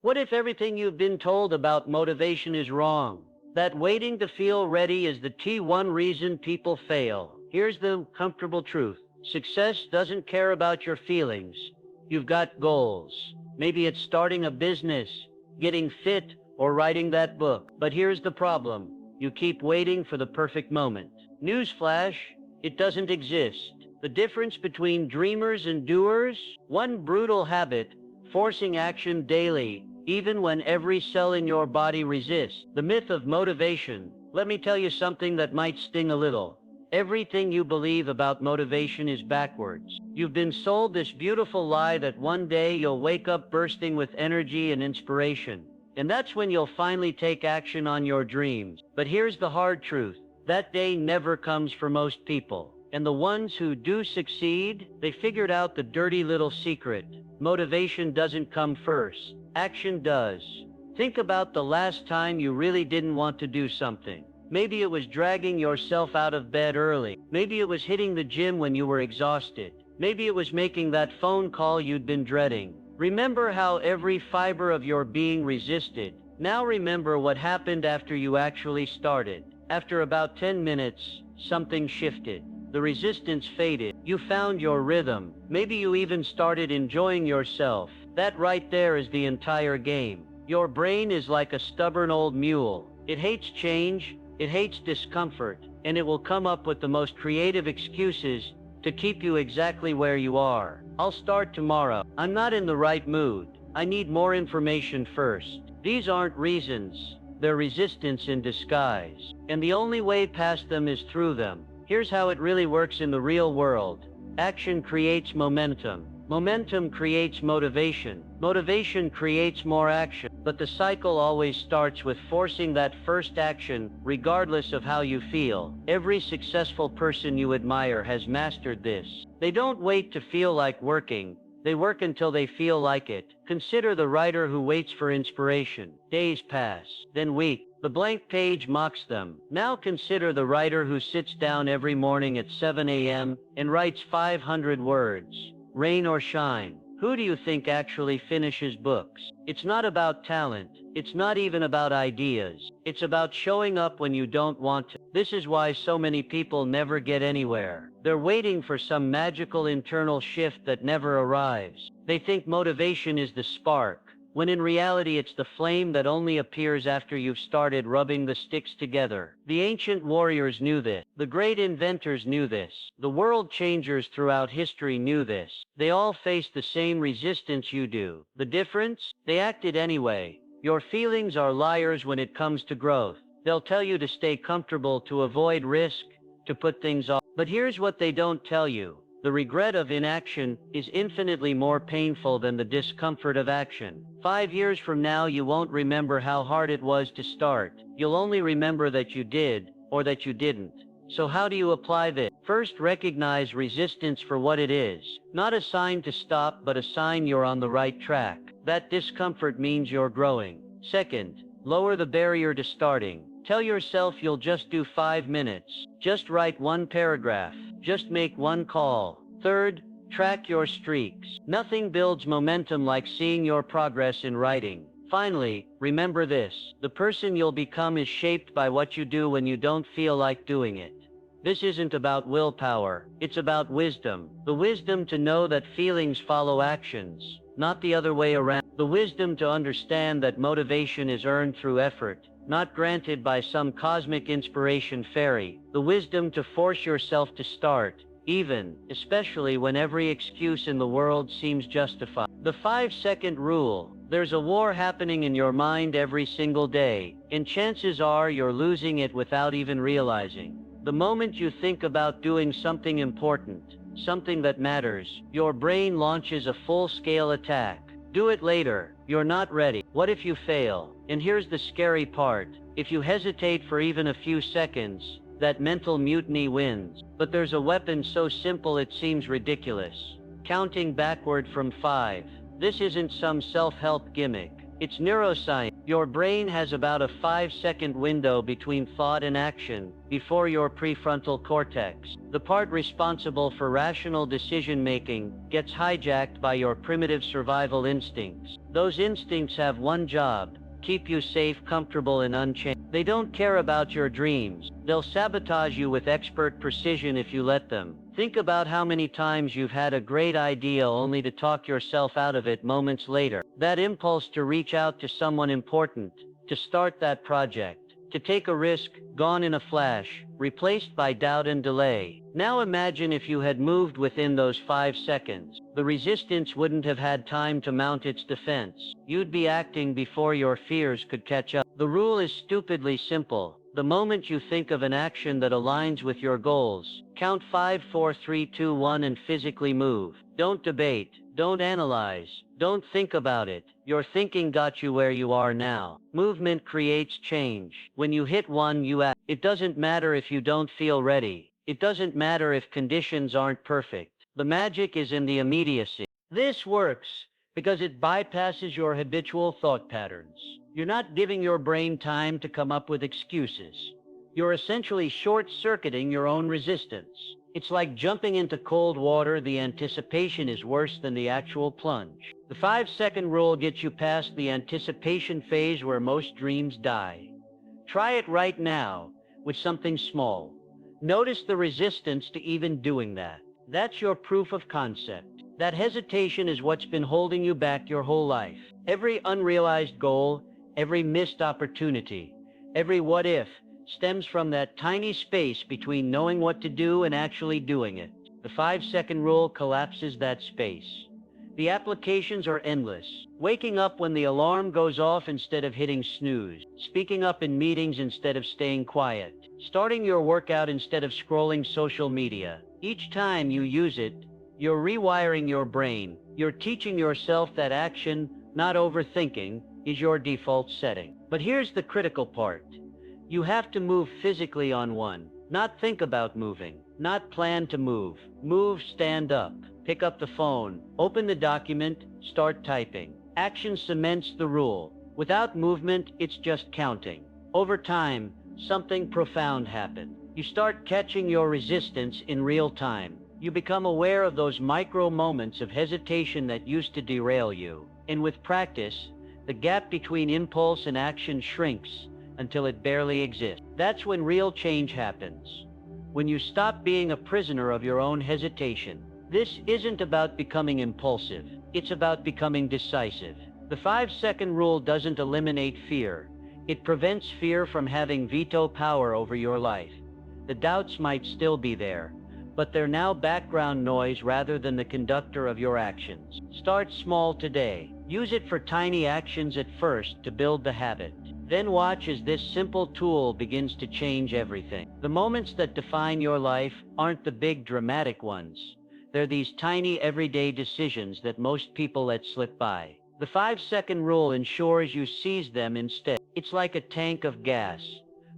What if everything you've been told about motivation is wrong? That waiting to feel ready is the T1 reason people fail. Here's the comfortable truth. Success doesn't care about your feelings. You've got goals. Maybe it's starting a business, getting fit, or writing that book. But here's the problem. You keep waiting for the perfect moment. Newsflash, it doesn't exist. The difference between dreamers and doers? One brutal habit, forcing action daily, even when every cell in your body resists. The myth of motivation. Let me tell you something that might sting a little. Everything you believe about motivation is backwards. You've been sold this beautiful lie that one day you'll wake up bursting with energy and inspiration. And that's when you'll finally take action on your dreams. But here's the hard truth. That day never comes for most people. And the ones who do succeed, they figured out the dirty little secret. Motivation doesn't come first. Action does. Think about the last time you really didn't want to do something. Maybe it was dragging yourself out of bed early. Maybe it was hitting the gym when you were exhausted. Maybe it was making that phone call you'd been dreading. Remember how every fiber of your being resisted. Now remember what happened after you actually started. After about 10 minutes, something shifted. The resistance faded. You found your rhythm. Maybe you even started enjoying yourself. That right there is the entire game. Your brain is like a stubborn old mule. It hates change, it hates discomfort, and it will come up with the most creative excuses to keep you exactly where you are. I'll start tomorrow. I'm not in the right mood. I need more information first. These aren't reasons. They're resistance in disguise. And the only way past them is through them. Here's how it really works in the real world. Action creates momentum. Momentum creates motivation. Motivation creates more action. But the cycle always starts with forcing that first action, regardless of how you feel. Every successful person you admire has mastered this. They don't wait to feel like working. They work until they feel like it. Consider the writer who waits for inspiration. Days pass, then weeks. The blank page mocks them. Now consider the writer who sits down every morning at 7 a.m. and writes 500 words. Rain or shine. Who do you think actually finishes books? It's not about talent. It's not even about ideas. It's about showing up when you don't want to. This is why so many people never get anywhere. They're waiting for some magical internal shift that never arrives. They think motivation is the spark, when in reality it's the flame that only appears after you've started rubbing the sticks together. The ancient warriors knew this. The great inventors knew this. The world changers throughout history knew this. They all faced the same resistance you do. The difference? They acted anyway. Your feelings are liars when it comes to growth. They'll tell you to stay comfortable, to avoid risk, to put things off. But here's what they don't tell you. The regret of inaction is infinitely more painful than the discomfort of action. 5 years from now, you won't remember how hard it was to start. You'll only remember that you did, or that you didn't. So how do you apply this? First, recognize resistance for what it is. Not a sign to stop, but a sign you're on the right track. That discomfort means you're growing. Second, lower the barrier to starting. Tell yourself you'll just do 5 minutes. Just write one paragraph. Just make one call. Third, track your streaks. Nothing builds momentum like seeing your progress in writing. Finally, remember this. The person you'll become is shaped by what you do when you don't feel like doing it. This isn't about willpower. It's about wisdom. The wisdom to know that feelings follow actions, not the other way around. The wisdom to understand that motivation is earned through effort, not granted by some cosmic inspiration fairy. The wisdom to force yourself to start, especially when every excuse in the world seems justified. The 5-second rule. There's a war happening in your mind every single day, and chances are you're losing it without even realizing. The moment you think about doing something important, something that matters, your brain launches a full-scale attack. Do it later. You're not ready. What if you fail? And here's the scary part. If you hesitate for even a few seconds, that mental mutiny wins. But there's a weapon so simple it seems ridiculous. Counting backward from 5. This isn't some self-help gimmick. It's neuroscience. Your brain has about a 5-second window between thought and action before your prefrontal cortex, the part responsible for rational decision making, gets hijacked by your primitive survival instincts. Those instincts have one job: keep you safe, comfortable, and unchanged. They don't care about your dreams. They'll sabotage you with expert precision if you let them. Think about how many times you've had a great idea only to talk yourself out of it moments later. That impulse to reach out to someone important, to start that project, to take a risk, gone in a flash, replaced by doubt and delay. Now imagine if you had moved within those 5 seconds. The resistance wouldn't have had time to mount its defense. You'd be acting before your fears could catch up. The rule is stupidly simple. The moment you think of an action that aligns with your goals, count 5, 4, 3, 2, 1 and physically move. Don't debate. Don't analyze. Don't think about it. Your thinking got you where you are now. Movement creates change. When you hit one, you act. It doesn't matter if you don't feel ready. It doesn't matter if conditions aren't perfect. The magic is in the immediacy. This works because it bypasses your habitual thought patterns. You're not giving your brain time to come up with excuses. You're essentially short-circuiting your own resistance. It's like jumping into cold water. The anticipation is worse than the actual plunge. The 5-second rule gets you past the anticipation phase where most dreams die. Try it right now with something small. Notice the resistance to even doing that. That's your proof of concept. That hesitation is what's been holding you back your whole life. Every unrealized goal, every missed opportunity, every what if stems from that tiny space between knowing what to do and actually doing it. The 5-second rule collapses that space. The applications are endless. Waking up when the alarm goes off instead of hitting snooze. Speaking up in meetings instead of staying quiet. Starting your workout instead of scrolling social media. Each time you use it, you're rewiring your brain. You're teaching yourself that action, not overthinking, is your default setting. But here's the critical part. You have to move physically on one. Not think about moving. Not plan to move. Move, stand up. Pick up the phone. Open the document. Start typing. Action cements the rule. Without movement, it's just counting. Over time, something profound happens. You start catching your resistance in real time. You become aware of those micro moments of hesitation that used to derail you. And with practice, the gap between impulse and action shrinks until it barely exists. That's when real change happens. When you stop being a prisoner of your own hesitation. This isn't about becoming impulsive. It's about becoming decisive. The 5-second rule doesn't eliminate fear. It prevents fear from having veto power over your life. The doubts might still be there, but they're now background noise rather than the conductor of your actions. Start small today. Use it for tiny actions at first to build the habit. Then watch as this simple tool begins to change everything. The moments that define your life aren't the big dramatic ones. They're these tiny everyday decisions that most people let slip by. The 5-second rule ensures you seize them instead. It's like a tank of gas.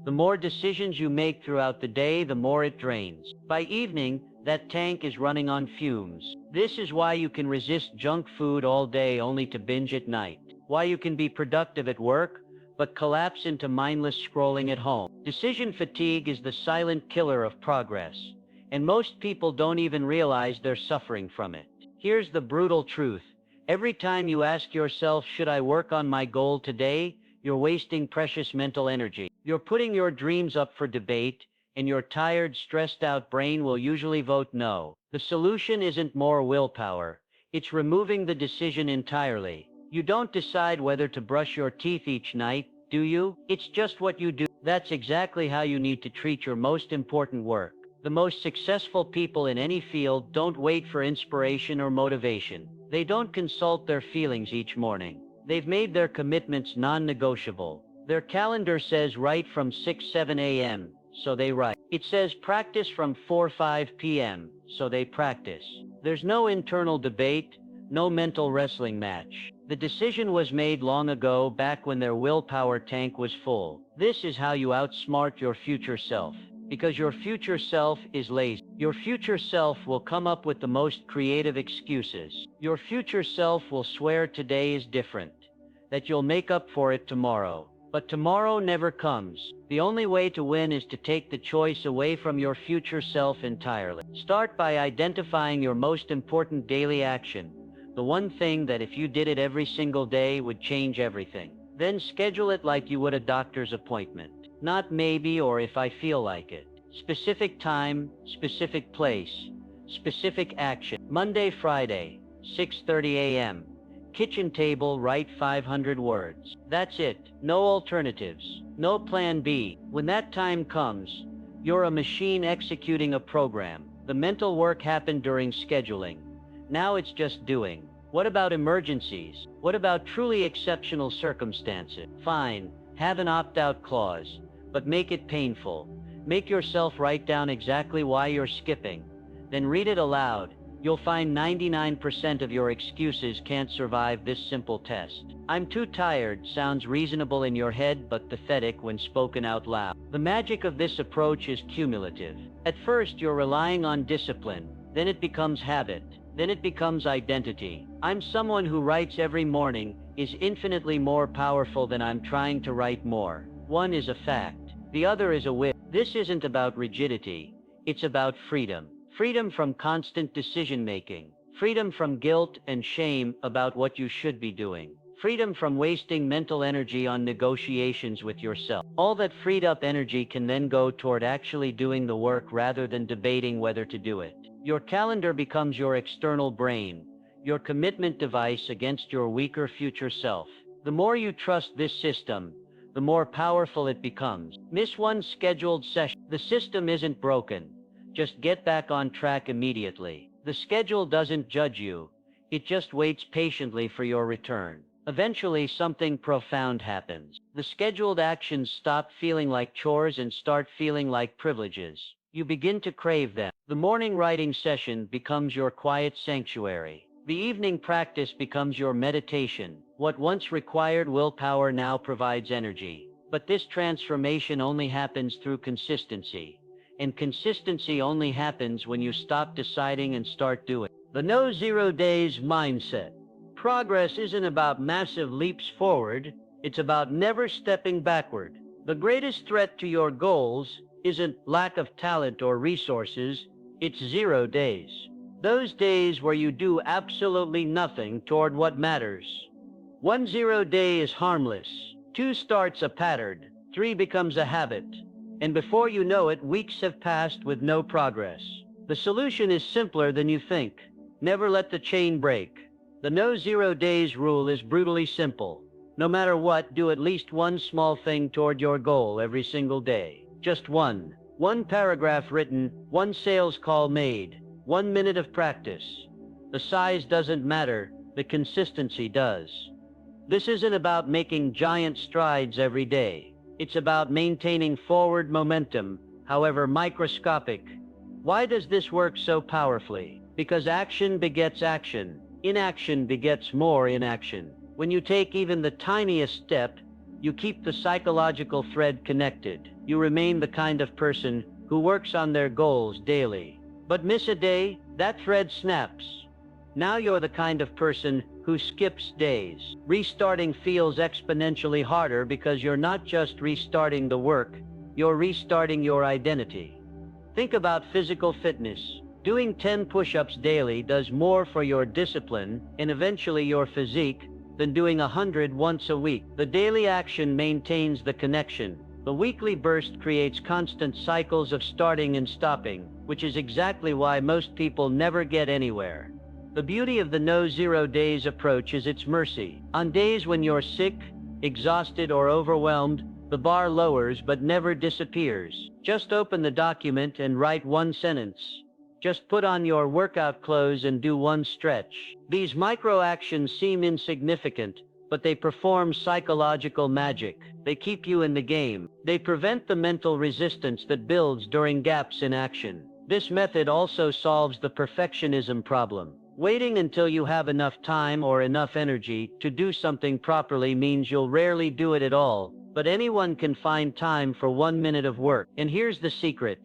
The more decisions you make throughout the day, the more it drains. By evening, that tank is running on fumes. This is why you can resist junk food all day only to binge at night. Why you can be productive at work, but collapse into mindless scrolling at home. Decision fatigue is the silent killer of progress, and most people don't even realize they're suffering from it. Here's the brutal truth. Every time you ask yourself, should I work on my goal today? You're wasting precious mental energy. You're putting your dreams up for debate, and your tired, stressed out brain will usually vote no. The solution isn't more willpower. It's removing the decision entirely. You don't decide whether to brush your teeth each night, do you? It's just what you do. That's exactly how you need to treat your most important work. The most successful people in any field don't wait for inspiration or motivation. They don't consult their feelings each morning. They've made their commitments non-negotiable. Their calendar says write from 6-7 a.m., so they write. It says practice from 4-5 p.m., so they practice. There's no internal debate, no mental wrestling match. The decision was made long ago, back when their willpower tank was full. This is how you outsmart your future self. Because your future self is lazy. Your future self will come up with the most creative excuses. Your future self will swear today is different, that you'll make up for it tomorrow. But tomorrow never comes. The only way to win is to take the choice away from your future self entirely. Start by identifying your most important daily action, the one thing that if you did it every single day would change everything. Then schedule it like you would a doctor's appointment. Not maybe or if I feel like it. Specific time, specific place, specific action. Monday, Friday, 6:30 a.m. Kitchen table, write 500 words. That's it. No alternatives. No plan B. When that time comes, you're a machine executing a program. The mental work happened during scheduling. Now it's just doing. What about emergencies? What about truly exceptional circumstances? Fine, have an opt-out clause, but make it painful. Make yourself write down exactly why you're skipping. Then read it aloud. You'll find 99% of your excuses can't survive this simple test. I'm too tired sounds reasonable in your head but pathetic when spoken out loud. The magic of this approach is cumulative. At first you're relying on discipline, then it becomes habit, then it becomes identity. I'm someone who writes every morning is infinitely more powerful than I'm trying to write more. One is a fact, the other is a will. This isn't about rigidity, it's about freedom. Freedom from constant decision-making. Freedom from guilt and shame about what you should be doing. Freedom from wasting mental energy on negotiations with yourself. All that freed up energy can then go toward actually doing the work rather than debating whether to do it. Your calendar becomes your external brain, your commitment device against your weaker future self. The more you trust this system, the more powerful it becomes. Miss one scheduled session. The system isn't broken. Just get back on track immediately. The schedule doesn't judge you. It just waits patiently for your return. Eventually, something profound happens. The scheduled actions stop feeling like chores and start feeling like privileges. You begin to crave them. The morning writing session becomes your quiet sanctuary. The evening practice becomes your meditation. What once required willpower now provides energy. But this transformation only happens through consistency. And consistency only happens when you stop deciding and start doing. The no 0 days mindset. Progress isn't about massive leaps forward, it's about never stepping backward. The greatest threat to your goals isn't lack of talent or resources, it's 0 days. Those days where you do absolutely nothing toward what matters. 1 0 day is harmless, 2 starts a pattern, 3 becomes a habit. And before you know it, weeks have passed with no progress. The solution is simpler than you think. Never let the chain break. The no 0 days rule is brutally simple. No matter what, do at least one small thing toward your goal every single day. Just one. One paragraph written, one sales call made, 1 minute of practice. The size doesn't matter, the consistency does. This isn't about making giant strides every day. It's about maintaining forward momentum, however microscopic. Why does this work so powerfully? Because action begets action. Inaction begets more inaction. When you take even the tiniest step, you keep the psychological thread connected. You remain the kind of person who works on their goals daily. But miss a day, that thread snaps. Now you're the kind of person who skips days. Restarting feels exponentially harder because you're not just restarting the work, you're restarting your identity. Think about physical fitness. Doing 10 push-ups daily does more for your discipline and eventually your physique than doing 100 once a week. The daily action maintains the connection. The weekly burst creates constant cycles of starting and stopping, which is exactly why most people never get anywhere. The beauty of the no 0 days approach is its mercy. On days when you're sick, exhausted, or overwhelmed, the bar lowers but never disappears. Just open the document and write one sentence. Just put on your workout clothes and do one stretch. These micro actions seem insignificant, but they perform psychological magic. They keep you in the game. They prevent the mental resistance that builds during gaps in action. This method also solves the perfectionism problem. Waiting until you have enough time or enough energy to do something properly means you'll rarely do it at all, but anyone can find time for 1 minute of work. And here's the secret.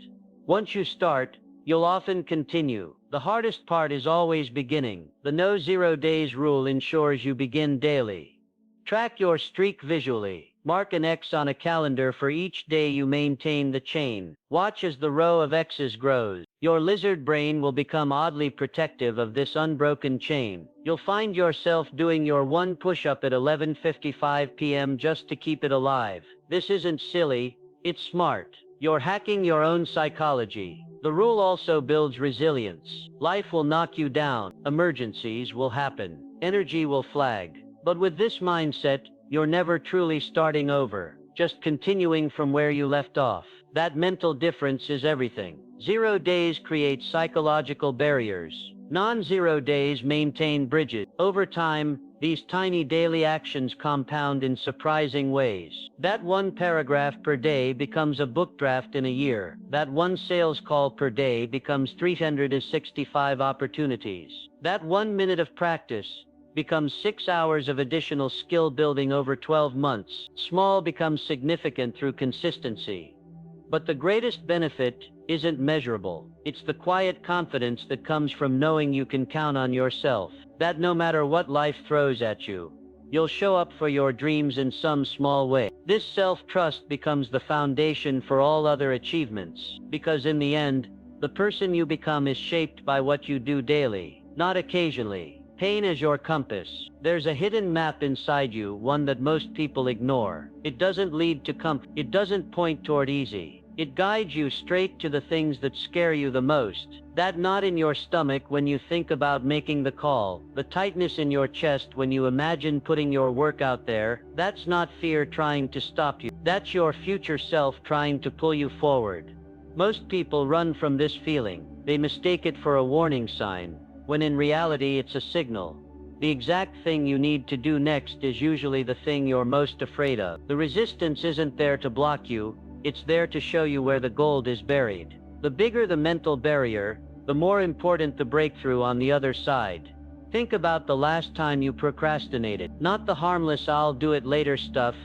Once you start, you'll often continue. The hardest part is always beginning. The no 0 days rule ensures you begin daily. Track your streak visually. Mark an X on a calendar for each day you maintain the chain. Watch as the row of X's grows. Your lizard brain will become oddly protective of this unbroken chain. You'll find yourself doing your one push-up at 11:55 p.m. just to keep it alive. This isn't silly, it's smart. You're hacking your own psychology. The rule also builds resilience. Life will knock you down. Emergencies will happen. Energy will flag. But with this mindset, you're never truly starting over, just continuing from where you left off. That mental difference is everything. 0 days create psychological barriers. Non-zero days maintain bridges. Over time, these tiny daily actions compound in surprising ways. That one paragraph per day becomes a book draft in a year. That one sales call per day becomes 365 opportunities. That 1 minute of practice becomes 6 hours of additional skill building over 12 months. Small becomes significant through consistency. But the greatest benefit isn't measurable. It's the quiet confidence that comes from knowing you can count on yourself, that no matter what life throws at you, you'll show up for your dreams in some small way. This self-trust becomes the foundation for all other achievements, because in the end, the person you become is shaped by what you do daily, not occasionally. Pain is your compass. There's a hidden map inside you, one that most people ignore. It doesn't lead to comfort. It doesn't point toward easy. It guides you straight to the things that scare you the most. That knot in your stomach when you think about making the call, the tightness in your chest when you imagine putting your work out there, that's not fear trying to stop you. That's your future self trying to pull you forward. Most people run from this feeling. They mistake it for a warning sign, when in reality it's a signal. The exact thing you need to do next is usually the thing you're most afraid of. The resistance isn't there to block you, it's there to show you where the gold is buried. The bigger the mental barrier, the more important the breakthrough on the other side. Think about the last time you procrastinated. Not the harmless "I'll do it later" stuff,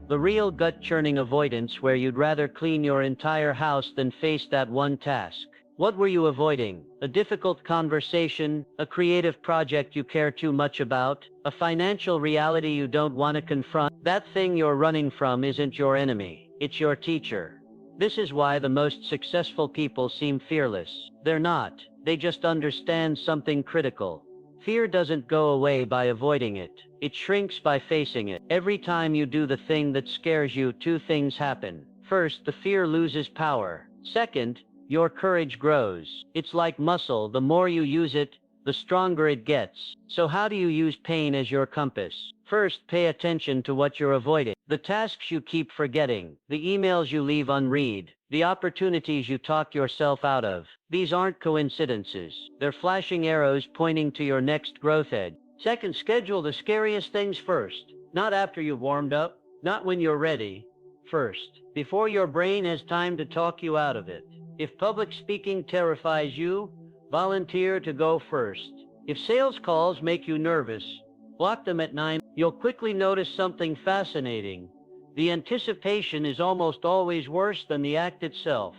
the real gut-churning avoidance where you'd rather clean your entire house than face that one task. What were you avoiding? A difficult conversation, a creative project you care too much about, a financial reality you don't want to confront? That thing you're running from isn't your enemy, it's your teacher. This is why the most successful people seem fearless. They're not, they just understand something critical. Fear doesn't go away by avoiding it, it shrinks by facing it. Every time you do the thing that scares you, two things happen. First, the fear loses power. Second, your courage grows. It's like muscle, the more you use it, the stronger it gets. So how do you use pain as your compass? First, pay attention to what you're avoiding. The tasks you keep forgetting, the emails you leave unread, the opportunities you talk yourself out of. These aren't coincidences. They're flashing arrows pointing to your next growth edge. Second, schedule the scariest things first. Not after you've warmed up, not when you're ready. First, before your brain has time to talk you out of it. If public speaking terrifies you, volunteer to go first. If sales calls make you nervous, block them at 9. You'll quickly notice something fascinating. The anticipation is almost always worse than the act itself.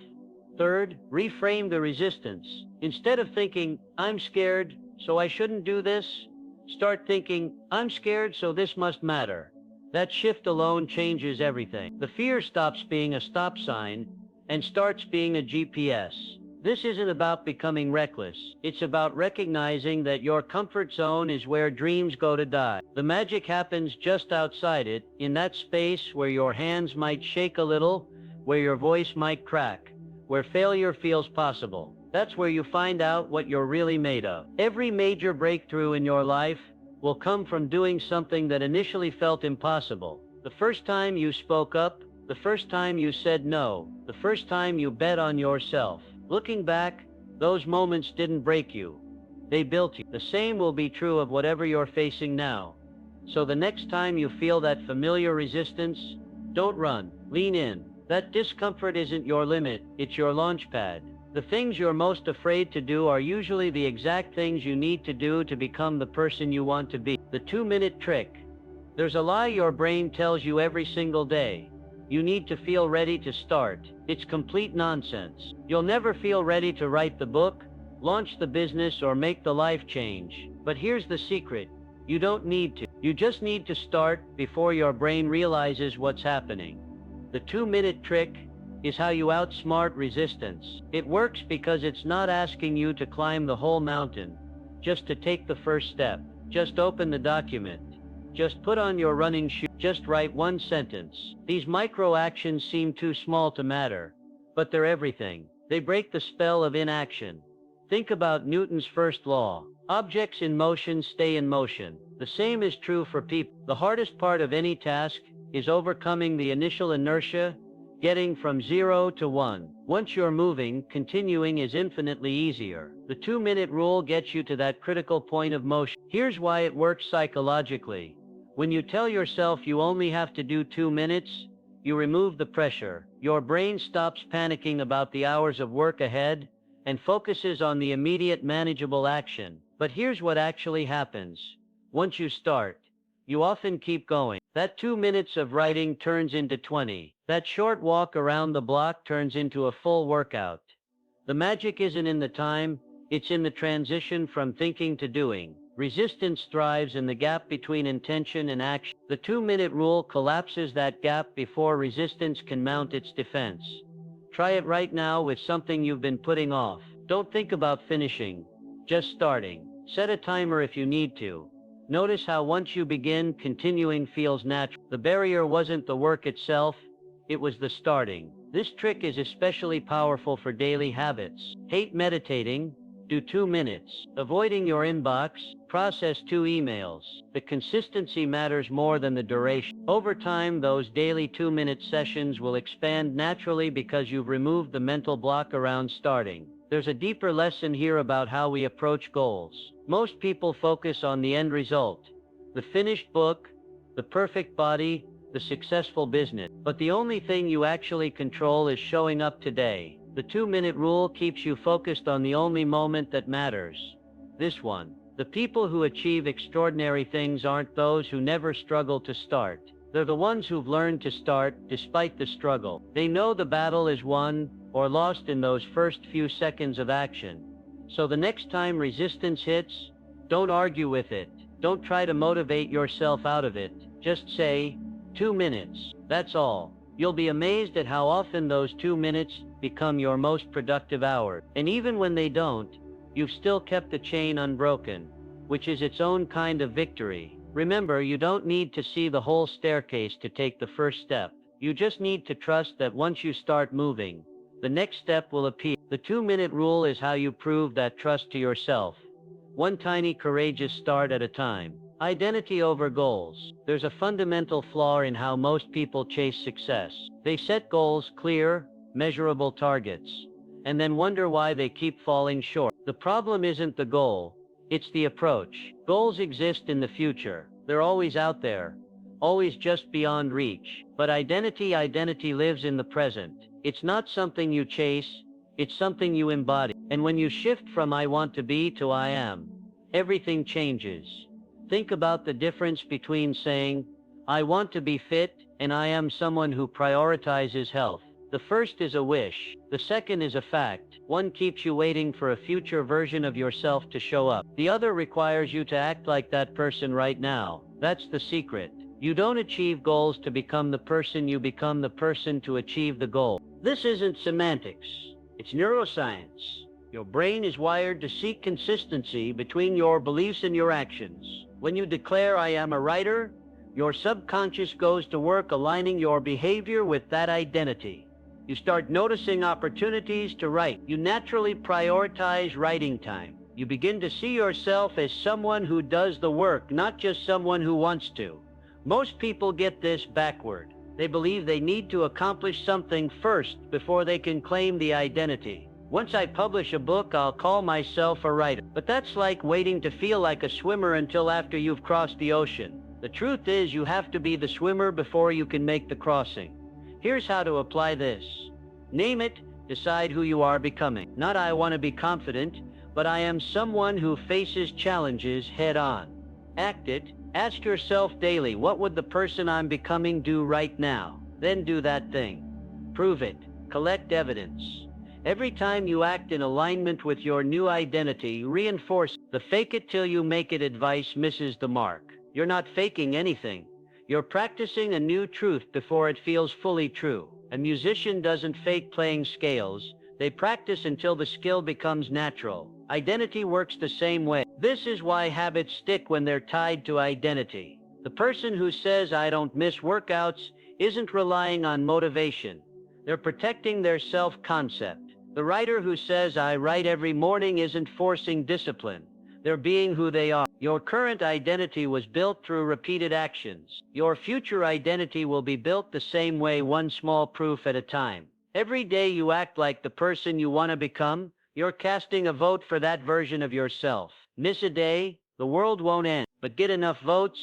Third, reframe the resistance. Instead of thinking, "I'm scared, so I shouldn't do this," start thinking, "I'm scared, so this must matter." That shift alone changes everything. The fear stops being a stop sign and starts being a GPS. This isn't about becoming reckless. It's about recognizing that your comfort zone is where dreams go to die. The magic happens just outside it, in that space where your hands might shake a little, where your voice might crack, where failure feels possible. That's where you find out what you're really made of. Every major breakthrough in your life will come from doing something that initially felt impossible. The first time you spoke up, the first time you said no, the first time you bet on yourself. Looking back, those moments didn't break you. They built you. The same will be true of whatever you're facing now. So the next time you feel that familiar resistance, don't run, lean in. That discomfort isn't your limit, it's your launch pad. The things you're most afraid to do are usually the exact things you need to do to become the person you want to be. The 2-minute trick. There's a lie your brain tells you every single day. You need to feel ready to start. It's complete nonsense. You'll never feel ready to write the book, launch the business, or make the life change. But here's the secret. You don't need to. You just need to start before your brain realizes what's happening. The 2-minute trick is how you outsmart resistance. It works because it's not asking you to climb the whole mountain, just to take the first step. Just open the document. Just put on your running shoes. Just write one sentence. These micro actions seem too small to matter, but they're everything. They break the spell of inaction. Think about Newton's first law. Objects in motion stay in motion. The same is true for people. The hardest part of any task is overcoming the initial inertia, getting from 0 to 1. Once you're moving, continuing is infinitely easier. The 2-minute rule gets you to that critical point of motion. Here's why it works psychologically. When you tell yourself you only have to do 2 minutes, you remove the pressure. Your brain stops panicking about the hours of work ahead and focuses on the immediate manageable action. But here's what actually happens. Once you start, you often keep going. That 2 minutes of writing turns into 20. That short walk around the block turns into a full workout. The magic isn't in the time, it's in the transition from thinking to doing. Resistance thrives in the gap between intention and action. The 2-minute rule collapses that gap before resistance can mount its defense. Try it right now with something you've been putting off. Don't think about finishing, just starting. Set a timer if you need to. Notice how once you begin, continuing feels natural. The barrier wasn't the work itself, it was the starting. This trick is especially powerful for daily habits. Hate meditating? Do 2 minutes. Avoiding your inbox? Process 2 emails. The consistency matters more than the duration. Over time, those daily 2-minute sessions will expand naturally because you've removed the mental block around starting. There's a deeper lesson here about how we approach goals. Most people focus on the end result, the finished book, the perfect body, the successful business. But the only thing you actually control is showing up today. The 2-minute rule keeps you focused on the only moment that matters. This one. The people who achieve extraordinary things aren't those who never struggle to start. They're the ones who've learned to start despite the struggle. They know the battle is won or lost in those first few seconds of action. So the next time resistance hits, don't argue with it. Don't try to motivate yourself out of it. Just say, 2 minutes. That's all. You'll be amazed at how often those 2 minutes become your most productive hour. And even when they don't, you've still kept the chain unbroken, which is its own kind of victory. Remember, you don't need to see the whole staircase to take the first step. You just need to trust that once you start moving, the next step will appear. The 2-minute rule is how you prove that trust to yourself. One tiny courageous start at a time. Identity over goals. There's a fundamental flaw in how most people chase success. They set goals, clear, measurable targets, and then wonder why they keep falling short. The problem isn't the goal, it's the approach. Goals exist in the future. They're always out there, always just beyond reach. But identity lives in the present. It's not something you chase, it's something you embody. And when you shift from I want to be to I am, everything changes. Think about the difference between saying, I want to be fit, and I am someone who prioritizes health. The first is a wish. The second is a fact. One keeps you waiting for a future version of yourself to show up. The other requires you to act like that person right now. That's the secret. You don't achieve goals to become the person, you become the person to achieve the goal. This isn't semantics. It's neuroscience. Your brain is wired to seek consistency between your beliefs and your actions. When you declare, I am a writer, your subconscious goes to work aligning your behavior with that identity. You start noticing opportunities to write. You naturally prioritize writing time. You begin to see yourself as someone who does the work, not just someone who wants to. Most people get this backward. They believe they need to accomplish something first before they can claim the identity. Once I publish a book, I'll call myself a writer. But that's like waiting to feel like a swimmer until after you've crossed the ocean. The truth is, you have to be the swimmer before you can make the crossing. Here's how to apply this. Name it, decide who you are becoming. Not I want to be confident, but I am someone who faces challenges head on. Act it. Ask yourself daily, what would the person I'm becoming do right now? Then do that thing. Prove it. Collect evidence. Every time you act in alignment with your new identity, reinforce. The fake it till you make it advice misses the mark. You're not faking anything. You're practicing a new truth before it feels fully true. A musician doesn't fake playing scales. They practice until the skill becomes natural. Identity works the same way. This is why habits stick when they're tied to identity. The person who says, "I don't miss workouts," isn't relying on motivation. They're protecting their self-concept. The writer who says, "I write every morning," isn't forcing discipline. They're being who they are. Your current identity was built through repeated actions. Your future identity will be built the same way, one small proof at a time. Every day you act like the person you want to become, you're casting a vote for that version of yourself. Miss a day, the world won't end. But get enough votes,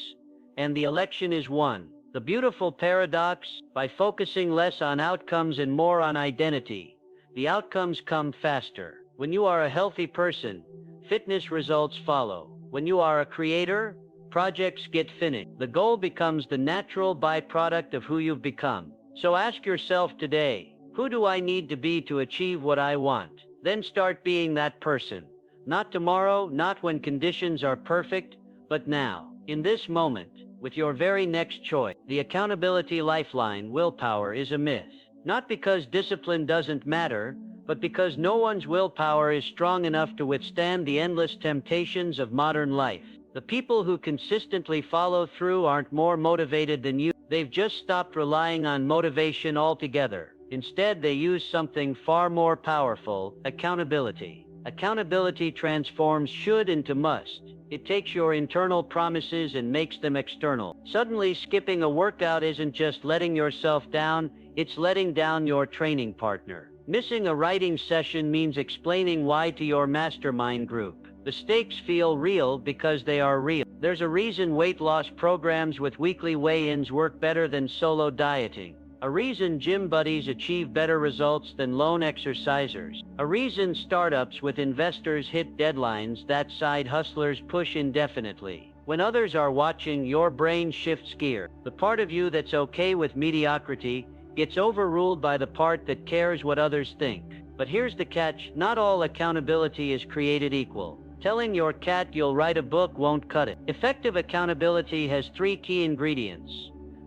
and the election is won. The beautiful paradox: by focusing less on outcomes and more on identity, the outcomes come faster. When you are a healthy person, fitness results follow. When you are a creator, projects get finished. The goal becomes the natural byproduct of who you've become. So ask yourself today, who do I need to be to achieve what I want? Then start being that person. Not tomorrow, not when conditions are perfect, but now, in this moment, with your very next choice. The accountability lifeline: willpower is a myth. Not because discipline doesn't matter, but because no one's willpower is strong enough to withstand the endless temptations of modern life. The people who consistently follow through aren't more motivated than you. They've just stopped relying on motivation altogether. Instead, they use something far more powerful: accountability. Accountability transforms should into must. It takes your internal promises and makes them external. Suddenly, skipping a workout isn't just letting yourself down, it's letting down your training partner. Missing a writing session means explaining why to your mastermind group. The stakes feel real because they are real. There's a reason weight loss programs with weekly weigh-ins work better than solo dieting. A reason gym buddies achieve better results than lone exercisers. A reason startups with investors hit deadlines that side hustlers push indefinitely. When others are watching, your brain shifts gear. The part of you that's okay with mediocrity gets overruled by the part that cares what others think. But here's the catch: not all accountability is created equal. Telling your cat you'll write a book won't cut it. Effective accountability has three key ingredients.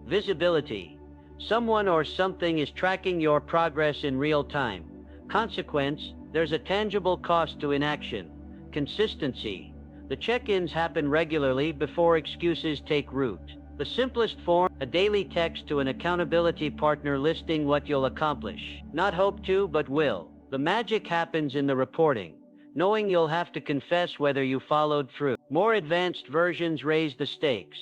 Visibility: someone or something is tracking your progress in real time. Consequence: there's a tangible cost to inaction. Consistency: the check-ins happen regularly before excuses take root. The simplest form: a daily text to an accountability partner listing what you'll accomplish. Not hope to, but will. The magic happens in the reporting, knowing you'll have to confess whether you followed through. More advanced versions raise the stakes.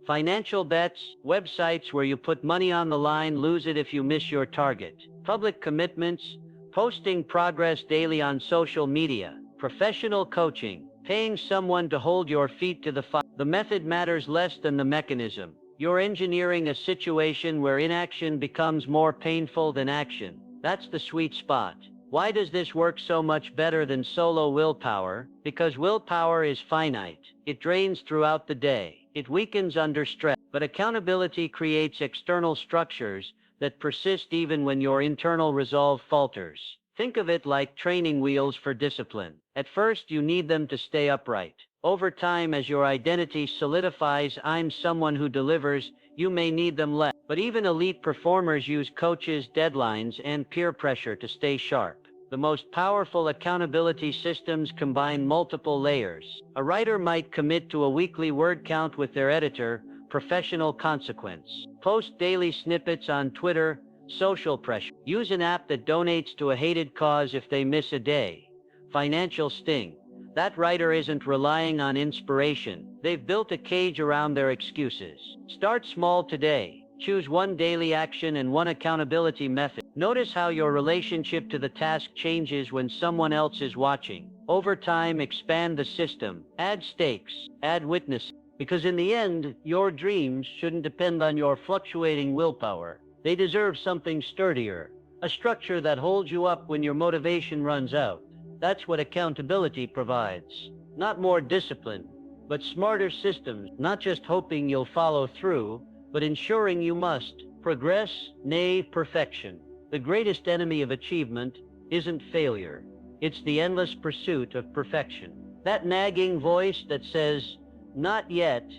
Financial bets: websites where you put money on the line lose it if you miss your target. Public commitments: posting progress daily on social media. Professional coaching: paying someone to hold your feet to the fire. The method matters less than the mechanism. You're engineering a situation where inaction becomes more painful than action. That's the sweet spot. Why does this work so much better than solo willpower? Because willpower is finite. It drains throughout the day. It weakens under stress. But accountability creates external structures that persist even when your internal resolve falters. Think of it like training wheels for discipline. At first, you need them to stay upright. Over time, as your identity solidifies, "I'm someone who delivers," you may need them less. But even elite performers use coaches, deadlines, and peer pressure to stay sharp. The most powerful accountability systems combine multiple layers. A writer might commit to a weekly word count with their editor. Professional consequence: post daily snippets on Twitter. Social pressure: use an app that donates to a hated cause if they miss a day. Financial sting: that writer isn't relying on inspiration. They've built a cage around their excuses. Start small today. Choose one daily action and one accountability method. Notice how your relationship to the task changes when someone else is watching. Over time, expand the system. Add stakes. Add witnesses. Because in the end, your dreams shouldn't depend on your fluctuating willpower. They deserve something sturdier. A structure that holds you up when your motivation runs out. That's what accountability provides. Not more discipline, but smarter systems. Not just hoping you'll follow through, but ensuring you must. Progress, nay, perfection. The greatest enemy of achievement isn't failure. It's the endless pursuit of perfection. That nagging voice that says, "not yet,"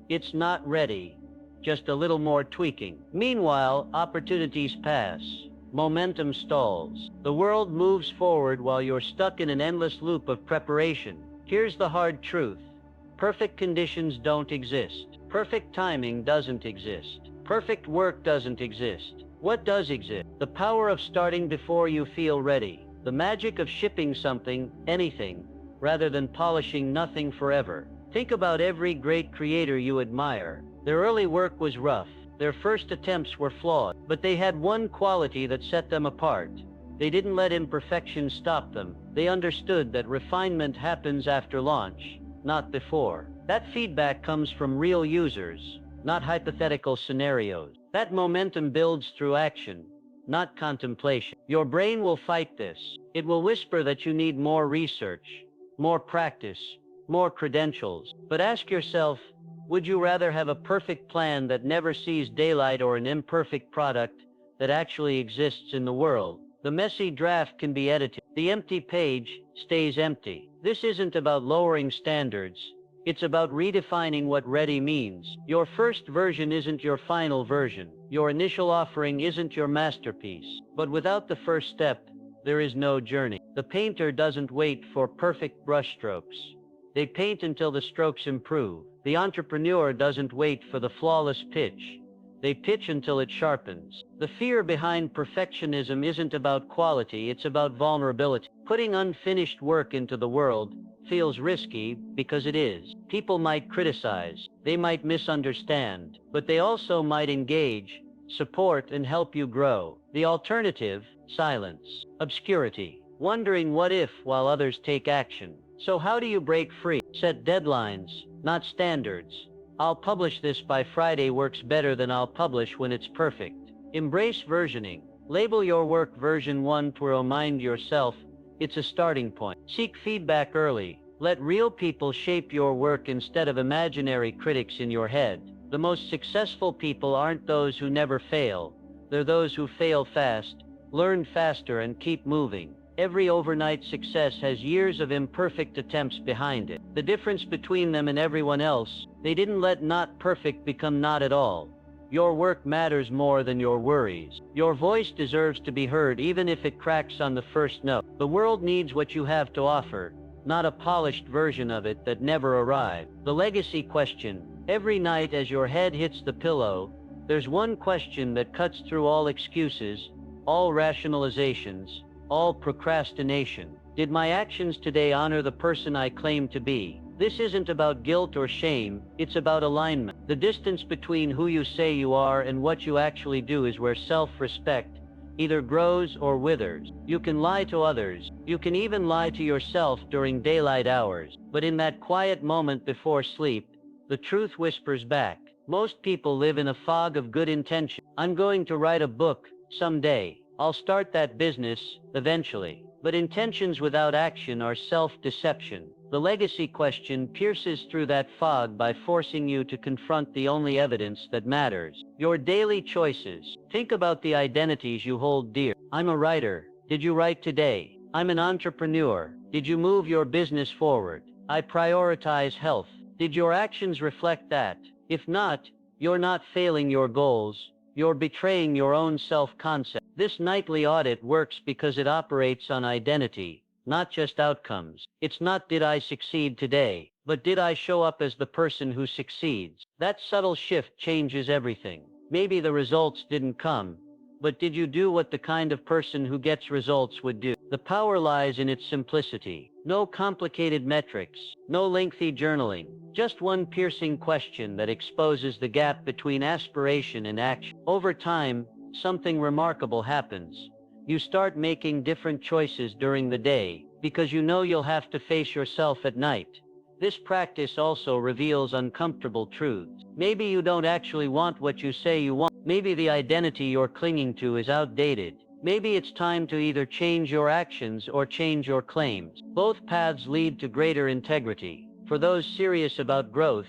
It's not ready. Just a little more tweaking. Meanwhile, opportunities pass. Momentum stalls. The world moves forward while you're stuck in an endless loop of preparation. Here's the hard truth. Perfect conditions don't exist. Perfect timing doesn't exist. Perfect work doesn't exist. What does exist? The power of starting before you feel ready. The magic of shipping something, anything, rather than polishing nothing forever. Think about every great creator you admire. Their early work was rough. Their first attempts were flawed, but they had one quality that set them apart. They didn't let imperfection stop them. They understood that refinement happens after launch, not before. That feedback comes from real users, not hypothetical scenarios. That momentum builds through action, not contemplation. Your brain will fight this. It will whisper that you need more research, more practice, more credentials. But ask yourself, would you rather have a perfect plan that never sees daylight or an imperfect product that actually exists in the world? The messy draft can be edited. The empty page stays empty. This isn't about lowering standards. It's about redefining what ready means. Your first version isn't your final version. Your initial offering isn't your masterpiece. But without the first step, there is no journey. The painter doesn't wait for perfect brushstrokes. They paint until the strokes improve. The entrepreneur doesn't wait for the flawless pitch. They pitch until it sharpens. The fear behind perfectionism isn't about quality, it's about vulnerability. Putting unfinished work into the world feels risky because it is. People might criticize, they might misunderstand, but they also might engage, support, and help you grow. The alternative, silence, obscurity, wondering what if while others take action. So how do you break free? Set deadlines, not standards. I'll publish this by Friday works better than I'll publish when it's perfect. Embrace versioning. Label your work version 1 to remind yourself it's a starting point. Seek feedback early. Let real people shape your work instead of imaginary critics in your head. The most successful people aren't those who never fail. They're those who fail fast, learn faster, and keep moving. Every overnight success has years of imperfect attempts behind it. The difference between them and everyone else, they didn't let not perfect become not at all. Your work matters more than your worries. Your voice deserves to be heard even if it cracks on the first note. The world needs what you have to offer, not a polished version of it that never arrived. The legacy question. Every night as your head hits the pillow, there's one question that cuts through all excuses, all rationalizations, all procrastination. Did my actions today honor the person I claim to be? This isn't about guilt or shame, it's about alignment. The distance between who you say you are and what you actually do is where self-respect either grows or withers. You can lie to others, you can even lie to yourself during daylight hours, but in that quiet moment before sleep, the truth whispers back. Most people live in a fog of good intention. I'm going to write a book someday. I'll start that business eventually. But intentions without action are self-deception. The legacy question pierces through that fog by forcing you to confront the only evidence that matters. Your daily choices. Think about the identities you hold dear. I'm a writer. Did you write today? I'm an entrepreneur. Did you move your business forward? I prioritize health. Did your actions reflect that? If not, you're not failing your goals. You're betraying your own self-concept. This nightly audit works because it operates on identity, not just outcomes. It's not did I succeed today, but did I show up as the person who succeeds? That subtle shift changes everything. Maybe the results didn't come, but did you do what the kind of person who gets results would do? The power lies in its simplicity. No complicated metrics, no lengthy journaling, just one piercing question that exposes the gap between aspiration and action. Over time, something remarkable happens. You start making different choices during the day because you know you'll have to face yourself at night. This practice also reveals uncomfortable truths. Maybe you don't actually want what you say you want. Maybe the identity you're clinging to is outdated. Maybe it's time to either change your actions or change your claims. Both paths lead to greater integrity. For those serious about growth,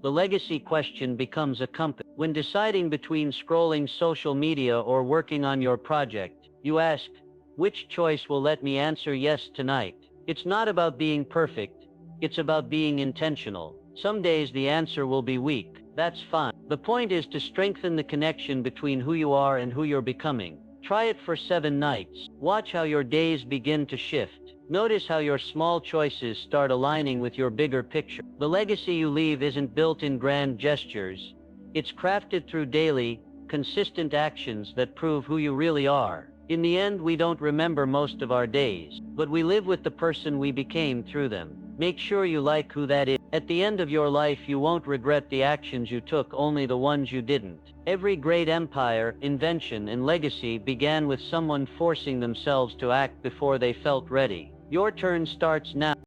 the legacy question becomes a compass. When deciding between scrolling social media or working on your project, you ask, which choice will let me answer yes tonight? It's not about being perfect, it's about being intentional. Some days the answer will be weak. That's fine. The point is to strengthen the connection between who you are and who you're becoming. Try it for 7 nights. Watch how your days begin to shift. Notice how your small choices start aligning with your bigger picture. The legacy you leave isn't built in grand gestures. It's crafted through daily, consistent actions that prove who you really are. In the end, we don't remember most of our days, but we live with the person we became through them. Make sure you like who that is. At the end of your life, you won't regret the actions you took, only the ones you didn't. Every great empire, invention, and legacy began with someone forcing themselves to act before they felt ready. Your turn starts now.